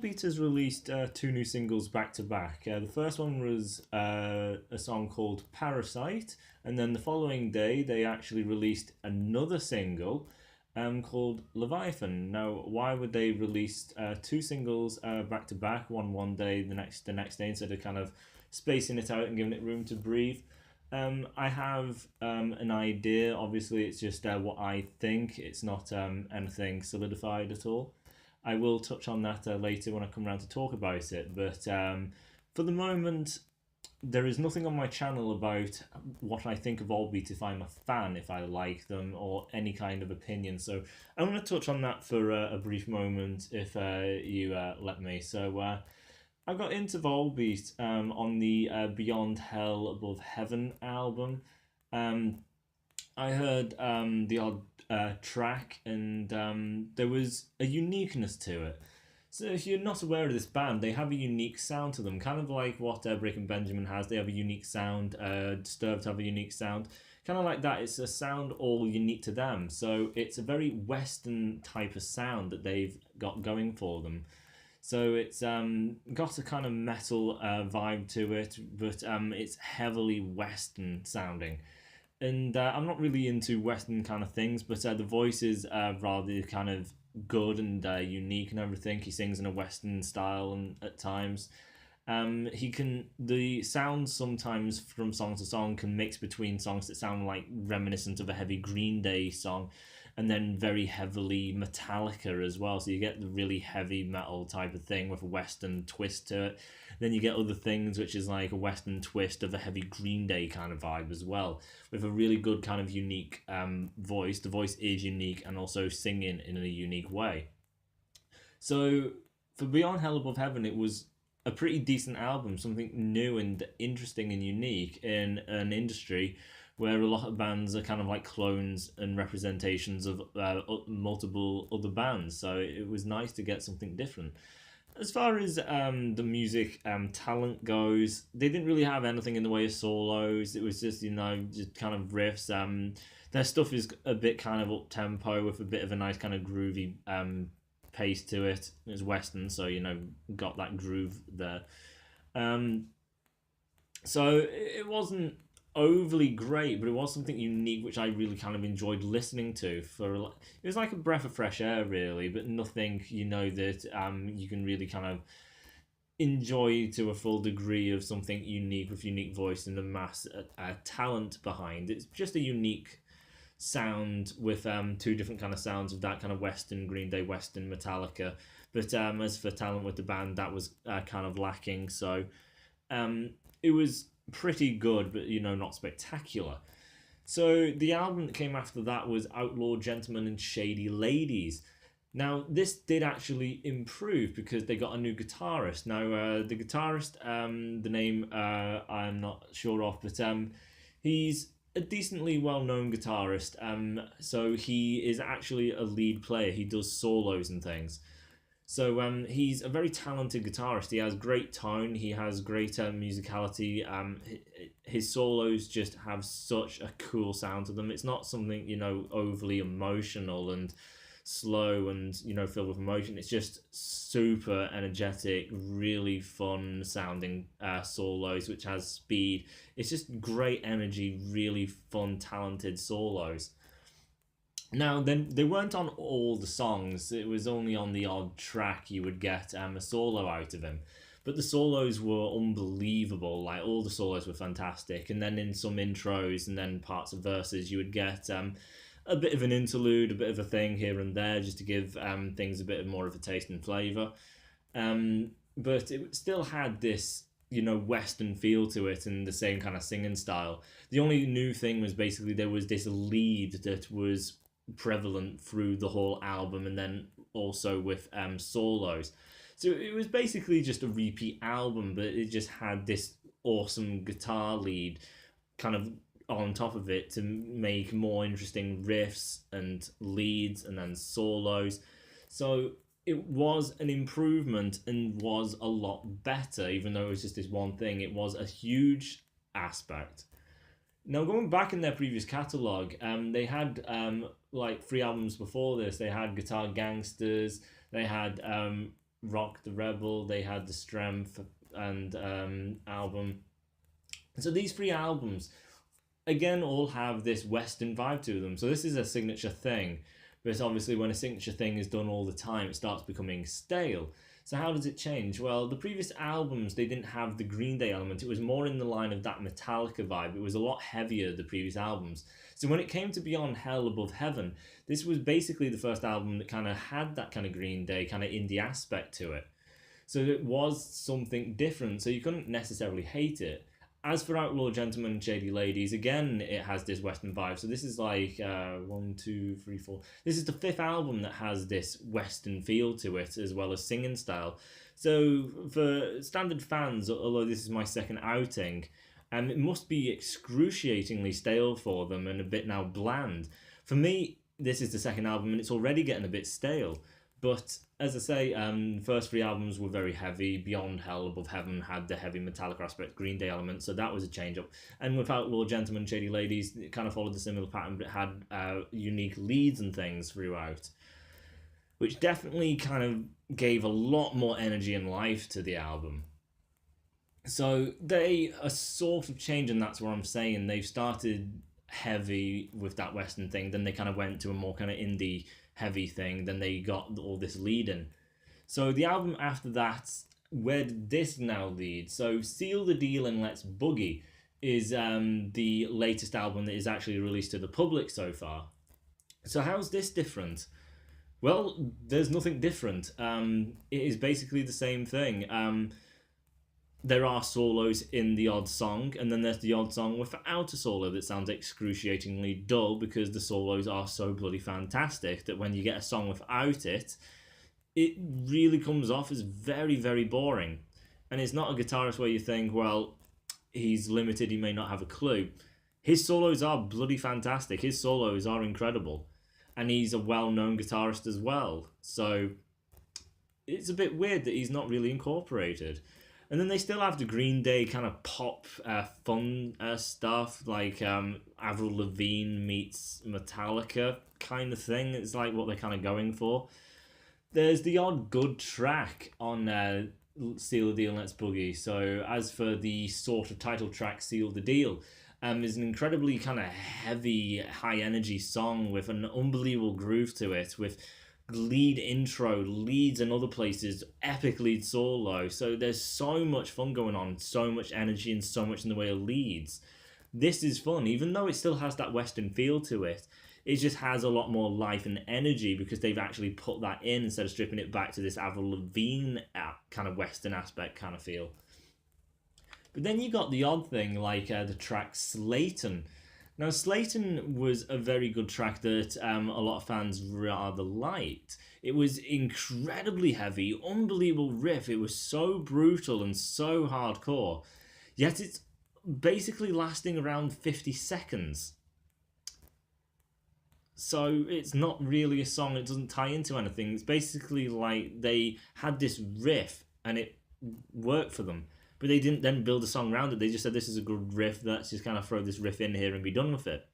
Volbeat has released two new singles back to back. The first one was a song called Parasite, and then the following day they actually released another single called Leviathan. Now, why would they release two singles back to back, one day, the next day, instead of kind of spacing it out and giving it room to breathe? I have an idea. Obviously, it's just what I think. It's not anything solidified at all. I will touch on that later when I come around to talk about it. But for the moment, there is nothing on my channel about what I think of Volbeat, if I'm a fan, if I like them, or any kind of opinion. So I'm going to touch on that for a brief moment, if you let me. So I got into Volbeat on the Beyond Hell Above Heaven album. I heard the odd track, and there was a uniqueness to it. So if you're not aware of this band, they have a unique sound to them, kind of like what Breaking Benjamin has. They have a unique sound. Disturbed have a unique sound, kind of like that. It's a sound all unique to them. So it's a very Western type of sound that they've got going for them. So it's got a kind of metal vibe to it, but it's heavily Western sounding. And I'm not really into Western kind of things, but the voice is rather kind of good and unique and everything. He sings in a Western style, and at times the sounds sometimes from song to song can mix between songs that sound like reminiscent of a heavy Green Day song, and then very heavily Metallica as well. So you get the really heavy metal type of thing with a Western twist to it. Then you get other things which is like a Western twist of a heavy Green Day kind of vibe as well, with a really good kind of unique voice. The voice is unique, and also singing in a unique way. So for Beyond Hell Above Heaven, it was a pretty decent album, something new and interesting and unique in an industry where a lot of bands are kind of like clones and representations of multiple other bands. So it was nice to get something different. As far as the music talent goes, they didn't really have anything in the way of solos. It was just, just kind of riffs. Their stuff is a bit kind of up-tempo with a bit of a nice kind of groovy pace to it. It's Western, so, got that groove there. So it wasn't overly great, but it was something unique which I really kind of enjoyed listening to. It was like a breath of fresh air, really, but nothing that you can really kind of enjoy to a full degree of something unique with unique voice and the mass talent behind. It's just a unique sound with two different kind of sounds of that kind of Western Green Day, Western Metallica. But as for talent with the band, that was kind of lacking. So it was pretty good, but not spectacular. So the album that came after that was Outlaw Gentlemen and Shady Ladies. Now this did actually improve because they got a new guitarist. Now the guitarist, the name I'm not sure of, but he's a decently well-known guitarist. So he is actually a lead player. He does solos and things. So he's a very talented guitarist. He has great tone. He has great musicality. His solos just have such a cool sound to them. It's not something, overly emotional and slow and, filled with emotion. It's just super energetic, really fun sounding solos, which has speed. It's just great energy, really fun, talented solos. Now, then they weren't on all the songs. It was only on the odd track you would get a solo out of him. But the solos were unbelievable. Like, all the solos were fantastic. And then in some intros and then parts of verses, you would get a bit of an interlude, a bit of a thing here and there, just to give things a bit more of a taste and flavour. But it still had this, Western feel to it and the same kind of singing style. The only new thing was basically there was this lead that was prevalent through the whole album, and then also with solos. So it was basically just a repeat album, but it just had this awesome guitar lead kind of on top of it to make more interesting riffs and leads and then solos. So it was an improvement and was a lot better, even though it was just this one thing. It was a huge aspect. Now, going back in their previous catalogue, they had like 3 albums before this. They had Guitar Gangsters, they had Rock the Rebel, they had the Strength and album. So these three albums, again, all have this Western vibe to them. So this is a signature thing. But obviously, when a signature thing is done all the time, it starts becoming stale. So how does it change? Well, the previous albums, they didn't have the Green Day element. It was more in the line of that Metallica vibe. It was a lot heavier, the previous albums. So when it came to Beyond Hell Above Heaven, this was basically the first album that kind of had that kind of Green Day, kind of indie aspect to it. So it was something different. So you couldn't necessarily hate it. As for Outlaw Gentlemen and Shady Ladies, again, it has this Western vibe. So this is like one, two, three, four. This is the fifth album that has this Western feel to it, as well as singing style. So for standard fans, although this is my second outing, it must be excruciatingly stale for them and a bit now bland. For me, this is the second album and it's already getting a bit stale. But as I say, first three albums were very heavy. Beyond Hell, Above Heaven had the heavy Metallica aspect, Green Day element, so that was a change up. And with Outlaw Gentlemen, Shady Ladies, it kind of followed the similar pattern, but it had unique leads and things throughout, which definitely kind of gave a lot more energy and life to the album. So they are sort of changing, that's what I'm saying. They've started heavy with that Western thing, then they kind of went to a more kind of indie heavy thing, then they got all this lead in. So the album after that, where did this now lead? So Seal the Deal and Let's Boogie is the latest album that is actually released to the public so far. So how's this different? Well, there's nothing different. It is basically the same thing. There are solos in the odd song, and then there's the odd song without a solo that sounds excruciatingly dull because the solos are so bloody fantastic that when you get a song without it, it really comes off as very, very boring. And it's not a guitarist where you think, well, he's limited, he may not have a clue. His solos are bloody fantastic. His solos are incredible. And he's a well-known guitarist as well. So it's a bit weird that he's not really incorporated. And then they still have the Green Day kind of pop fun stuff, like Avril Lavigne meets Metallica kind of thing. It's like what they're kind of going for. There's the odd good track on Seal the Deal, Let's Boogie. So as for the sort of title track, Seal the Deal, is an incredibly kind of heavy, high-energy song with an unbelievable groove to it, with lead intro, leads in other places, epic lead solo. So there's so much fun going on, so much energy and so much in the way of leads. This is fun, even though it still has that Western feel to it. It just has a lot more life and energy because they've actually put that in instead of stripping it back to this Avril Lavigne kind of Western aspect kind of feel. But then you got the odd thing like the track Slayton. Now, Slayton was a very good track that a lot of fans rather liked. It was incredibly heavy, unbelievable riff. It was so brutal and so hardcore. Yet it's basically lasting around 50 seconds. So it's not really a song. It doesn't tie into anything. It's basically like they had this riff and it worked for them. But they didn't then build a song around it. They just said, this is a good riff. Let's just kind of throw this riff in here and be done with it.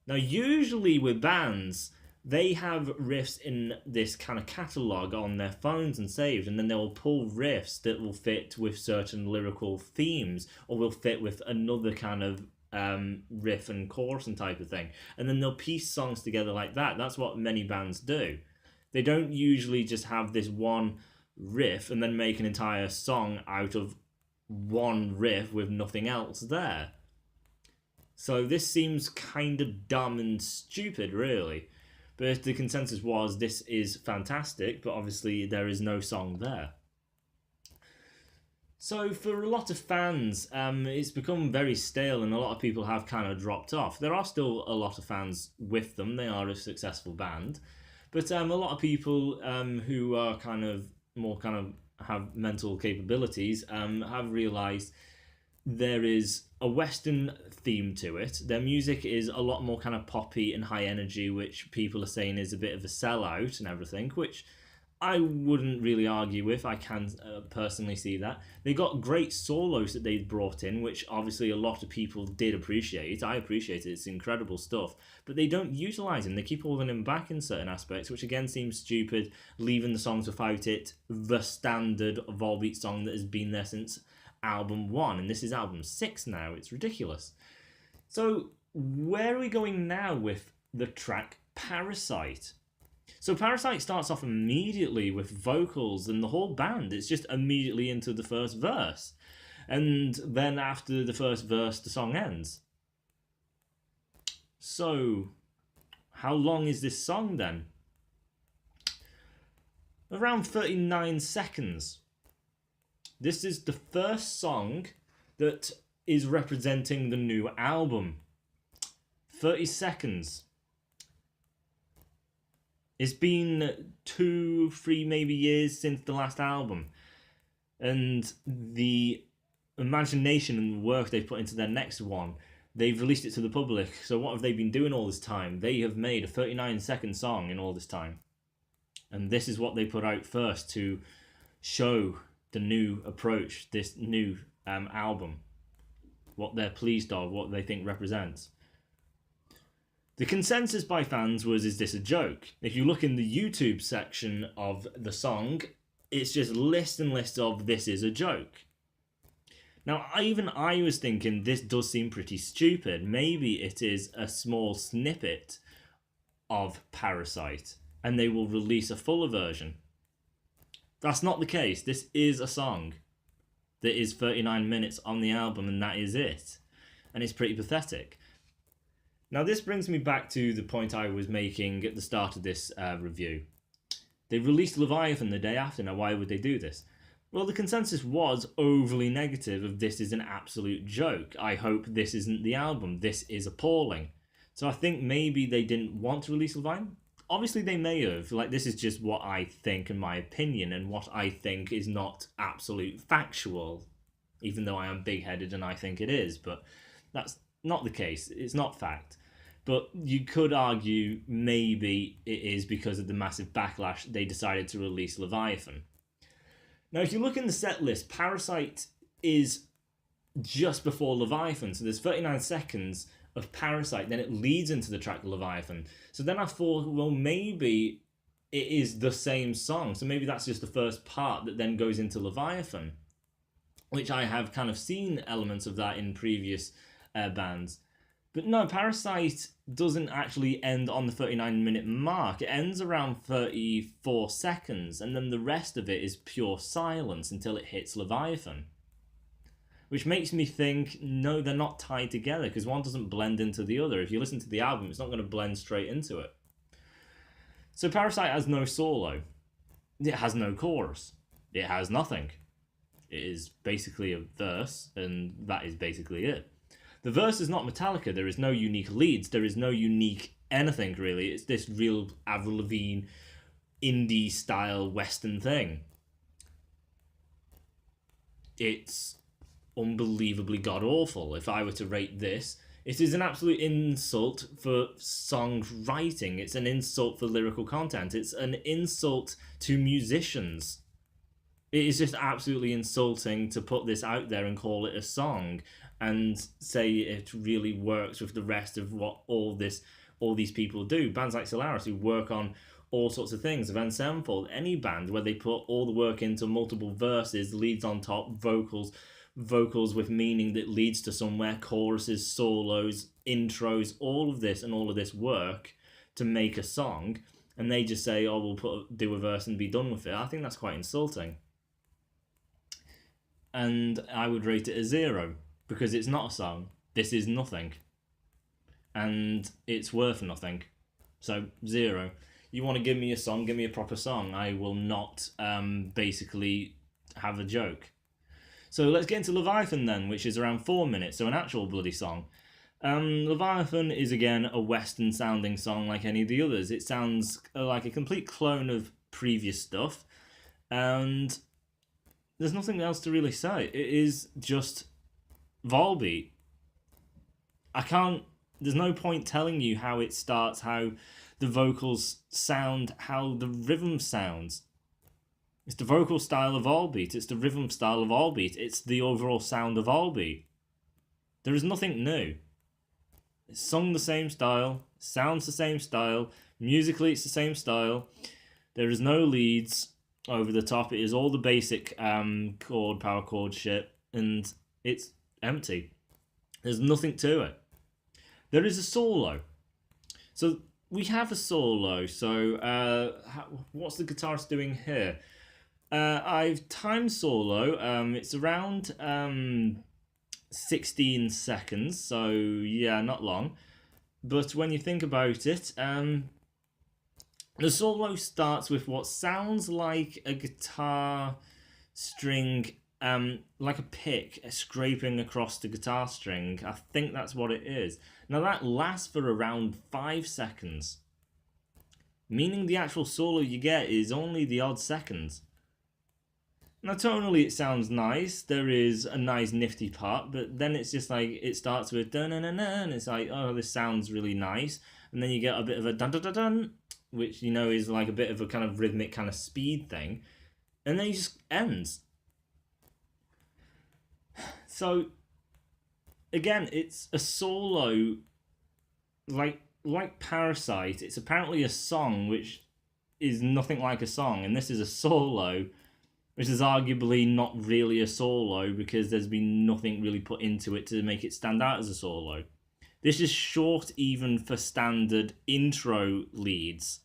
Now, usually with bands, they have riffs in this kind of catalogue on their phones and saved, and then they will pull riffs that will fit with certain lyrical themes or will fit with another kind of riff and chorus and type of thing. And then they'll piece songs together like that. That's what many bands do. They don't usually just have this one riff and then make an entire song out of one riff with nothing else there. So this seems kind of dumb and stupid, really. But the consensus was this is fantastic, but obviously there is no song there. So for a lot of fans, it's become very stale and a lot of people have kind of dropped off. There are still a lot of fans with them. They are a successful band. But a lot of people who are more have mental capabilities have realised there is a Western theme to it. Their music is a lot more kind of poppy and high energy, which people are saying is a bit of a sellout and everything, which I wouldn't really argue with. I can personally see that. They got great solos that they brought in, which obviously a lot of people did appreciate. I appreciate it. It's incredible stuff. But they don't utilise them. They keep holding him back in certain aspects, which again seems stupid, leaving the songs without it, the standard Volbeat song that has been there since album 1. And this is album 6 now. It's ridiculous. So where are we going now with the track Parasite? So Parasite starts off immediately with vocals and the whole band. It's just immediately into the first verse. And then after the first verse, the song ends. So, how long is this song then? Around 39 seconds. This is the first song that is representing the new album. 30 seconds. It's been 2-3 maybe years since the last album, and the imagination and work they've put into their next one, they've released it to the public. So what have they been doing all this time? They have made a 39-second song in all this time, and this is what they put out first to show the new approach, this new album, what they're pleased of, what they think represents. The consensus by fans was, is this a joke? If you look in the YouTube section of the song, it's just lists and lists of this is a joke. Now, even I was thinking this does seem pretty stupid. Maybe it is a small snippet of Parasite and they will release a fuller version. That's not the case. This is a song that is 39 minutes on the album and that is it. And it's pretty pathetic. Now this brings me back to the point I was making at the start of this review. They released Leviathan the day after. Now why would they do this? Well, the consensus was overly negative of this is an absolute joke. I hope this isn't the album. This is appalling. So I think maybe they didn't want to release Leviathan. Obviously they may have. Like, this is just what I think and my opinion, and what I think is not absolute factual, even though I am big-headed and I think it is. But that's not the case. It's not fact. But you could argue maybe it is because of the massive backlash they decided to release Leviathan. Now, if you look in the set list, Parasite is just before Leviathan. So there's 39 seconds of Parasite, then it leads into the track Leviathan. So then I thought, well, maybe it is the same song. So maybe that's just the first part that then goes into Leviathan, which I have kind of seen elements of that in previous bands. But no, Parasite doesn't actually end on the 39-minute mark. It ends around 34 seconds, and then the rest of it is pure silence until it hits Leviathan. Which makes me think, no, they're not tied together, because one doesn't blend into the other. If you listen to the album, it's not going to blend straight into it. So Parasite has no solo. It has no chorus. It has nothing. It is basically a verse, and that is basically it. The verse is not Metallica. There is no unique leads. There is no unique anything, really. It's this real Avril Lavigne indie-style Western thing. It's unbelievably god-awful. If I were to rate this, it is an absolute insult for songwriting. It's an insult for lyrical content. It's an insult to musicians. It is just absolutely insulting to put this out there and call it a song and say it really works with the rest of what all these people do. Bands like Solaris, who work on all sorts of things, Avenged Sevenfold, any band where they put all the work into multiple verses, leads on top, vocals with meaning that leads to somewhere, choruses, solos, intros, all of this work to make a song, and they just say, oh, we'll do a verse and be done with it. I think that's quite insulting. And I would rate it a 0. Because it's not a song. This is nothing. And it's worth nothing. So, 0. You want to give me a song, give me a proper song. I will not basically have a joke. So let's get into Leviathan then, which is around 4 minutes, so an actual bloody song. Leviathan is, again, a Western sounding song like any of the others. It sounds like a complete clone of previous stuff. And there's nothing else to really say. It is just Volbeat. There's no point telling you how it starts, how the vocals sound, how the rhythm sounds. It's the vocal style of Volbeat. It's the rhythm style of Volbeat. It's the overall sound of Volbeat. There is nothing new. It's sung the same style, sounds the same style, musically it's the same style. There is no leads over the top. It is all the basic power chord shit, and it's empty. There's nothing to it. There is a solo. So we have a solo. So what's the guitarist doing here? I've timed solo. It's around 16 seconds. So yeah, not long. But when you think about it, the solo starts with what sounds like a guitar string, like a pick scraping across the guitar string. I think that's what it is. Now that lasts for around 5 seconds, meaning the actual solo you get is only the odd seconds. Now tonally it sounds nice, there is a nice nifty part, but then it's just like, it starts with dun dun dun dun, and it's like, oh, this sounds really nice, and then you get a bit of a dun dun dun dun, which you know is like a bit of a kind of rhythmic kind of speed thing, and then it just ends. So again, it's a solo, like Parasite. It's apparently a song which is nothing like a song, and this is a solo which is arguably not really a solo because there's been nothing really put into it to make it stand out as a solo. This is short even for standard intro leads.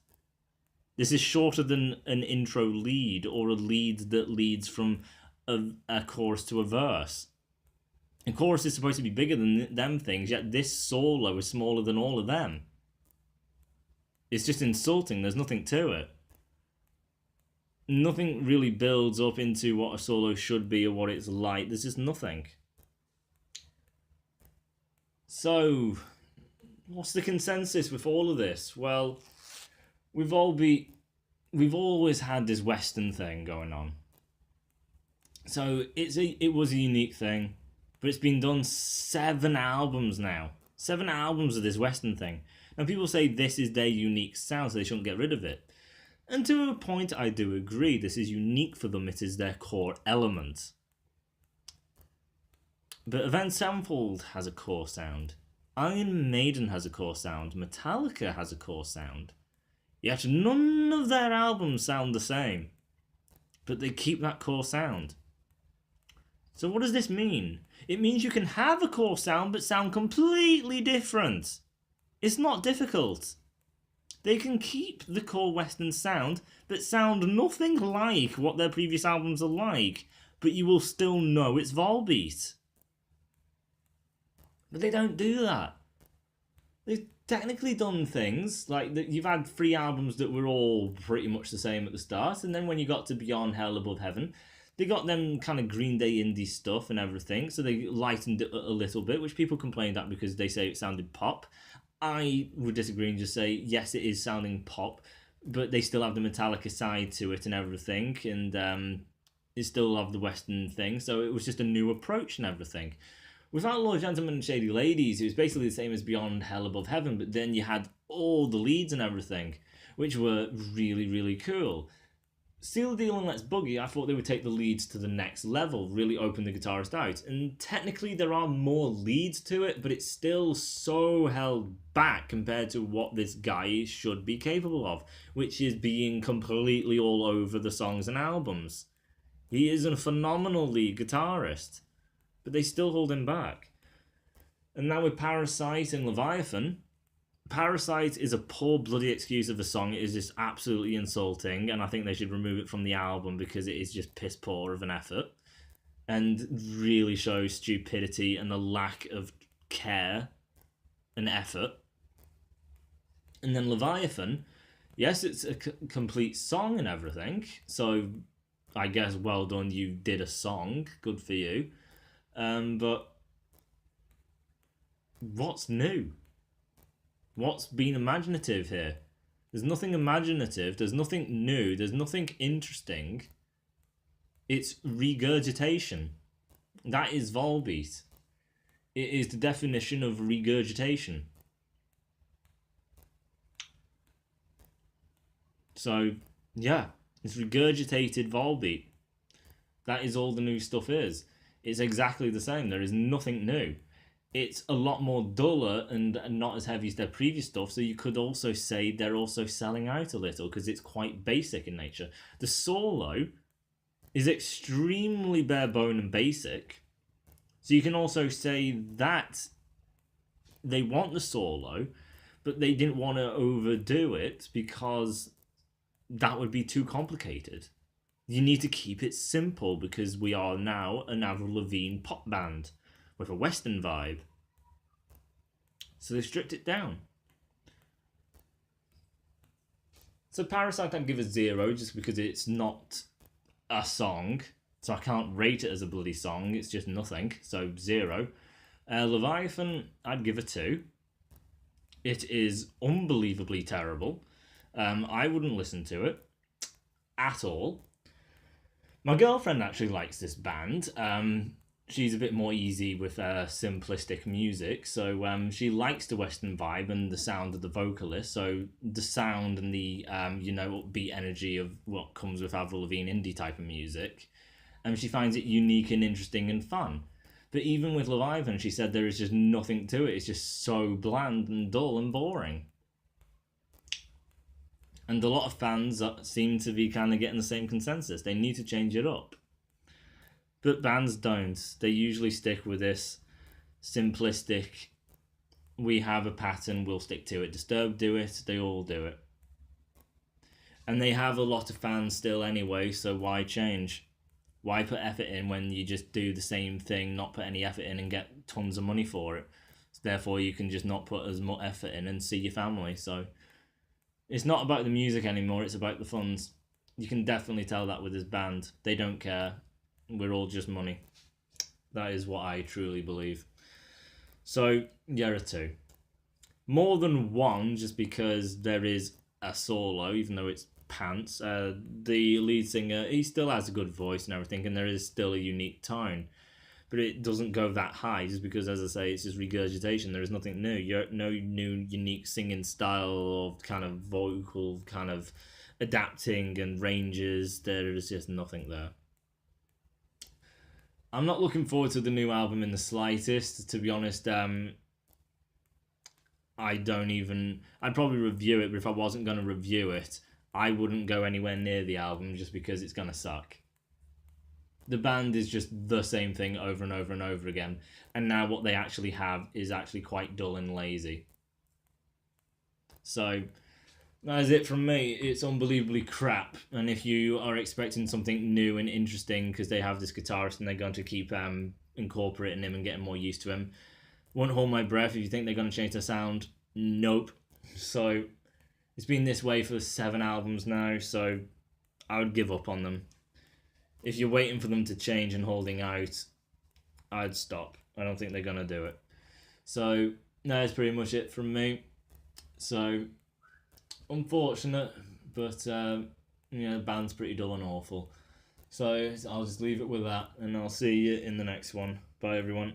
This is shorter than an intro lead or a lead that leads from a chorus to a verse. A chorus is supposed to be bigger than them things, yet this solo is smaller than all of them. It's just insulting, there's nothing to it. Nothing really builds up into what a solo should be or what it's like. There's just nothing. So, what's the consensus with all of this? Well, we've always had this Western thing going on. So it was a unique thing, but it's been done 7 albums now. 7 albums of this Western thing. And people say this is their unique sound, so they shouldn't get rid of it. And to a point, I do agree. This is unique for them. It is their core element. But Avenged Sevenfold has a core sound. Iron Maiden has a core sound. Metallica has a core sound. Yet none of their albums sound the same. But they keep that core sound. So what does this mean? It means you can have a core sound but sound completely different. It's not difficult. They can keep the core Western sound, but sound nothing like what their previous albums are like, but you will still know it's Volbeat. But they don't do that. They've technically done things, like you've had 3 albums that were all pretty much the same at the start, and then when you got to Beyond Hell Above Heaven, they got them kind of Green Day indie stuff and everything, so they lightened it a little bit, which people complained at because they say it sounded pop. I would disagree and just say, yes, it is sounding pop, but they still have the Metallica side to it and everything, and they still have the Western thing, so it was just a new approach and everything. With Outlaw Gentlemen and Shady Ladies, it was basically the same as Beyond Hell Above Heaven, but then you had all the leads and everything, which were really, really cool. Seal the Deal and Let's Boogie, I thought they would take the leads to the next level, really open the guitarist out. And technically there are more leads to it, but it's still so held back compared to what this guy should be capable of, which is being completely all over the songs and albums. He is a phenomenal lead guitarist, but they still hold him back. And now with Parasite and Leviathan, Parasite is a poor bloody excuse of a song. It is just absolutely insulting, and I think they should remove it from the album because it is just piss poor of an effort and really shows stupidity and a lack of care and effort. And then Leviathan, yes, it's a complete song and everything, so I guess well done, you did a song, good for you. But what's new? What's been imaginative here? There's nothing imaginative, there's nothing new, there's nothing interesting. It's regurgitation. That is Volbeat. It is the definition of regurgitation. So, yeah. It's regurgitated Volbeat. That is all the new stuff is. It's exactly the same. There is nothing new. It's a lot more duller and not as heavy as their previous stuff, so you could also say they're also selling out a little because it's quite basic in nature. The solo is extremely bare bone and basic, so you can also say that they want the solo, but they didn't want to overdo it because that would be too complicated. You need to keep it simple because we are now an Avril Lavigne pop band with a Western vibe. So they stripped it down. So Parasite I'd give a 0 just because it's not a song. So I can't rate it as a bloody song. It's just nothing. So 0. Leviathan I'd give a 2. It is unbelievably terrible. I wouldn't listen to it at all. My girlfriend actually likes this band. She's a bit more easy with simplistic music, so she likes the Western vibe and the sound of the vocalist. So the sound and the upbeat energy of what comes with Avril Lavigne indie type of music, and she finds it unique and interesting and fun. But even with Leviathan, she said there is just nothing to it. It's just so bland and dull and boring. And a lot of fans seem to be kind of getting the same consensus. They need to change it up. But bands don't. They usually stick with this simplistic, we have a pattern, we'll stick to it. Disturbed do it, they all do it. And they have a lot of fans still anyway, so why change? Why put effort in when you just do the same thing, not put any effort in and get tons of money for it? So therefore you can just not put as much effort in and see your family. So it's not about the music anymore, it's about the funds. You can definitely tell that with this band. They don't care. We're all just money. That is what I truly believe. So, yeah, a 2. More than 1, just because there is a solo, even though it's pants. The lead singer, he still has a good voice and everything, and there is still a unique tone. But it doesn't go that high, just because, as I say, it's just regurgitation. There is nothing new. No new, unique singing style or kind of vocal kind of adapting and ranges. There is just nothing there. I'm not looking forward to the new album in the slightest, to be honest. I'd probably review it, but if I wasn't going to review it, I wouldn't go anywhere near the album just because it's going to suck. The band is just the same thing over and over and over again, and now what they actually have is actually quite dull and lazy. So that is it from me. It's unbelievably crap, and if you are expecting something new and interesting because they have this guitarist and they're going to keep incorporating him and getting more used to him, won't hold my breath. If you think they're going to change their sound, nope. So it's been this way for 7 albums now, so I would give up on them. If you're waiting for them to change and holding out, I'd stop. I don't think they're going to do it. So that's pretty much it from me. So unfortunate, but the band's pretty dull and awful. So I'll just leave it with that, and I'll see you in the next one. Bye, everyone.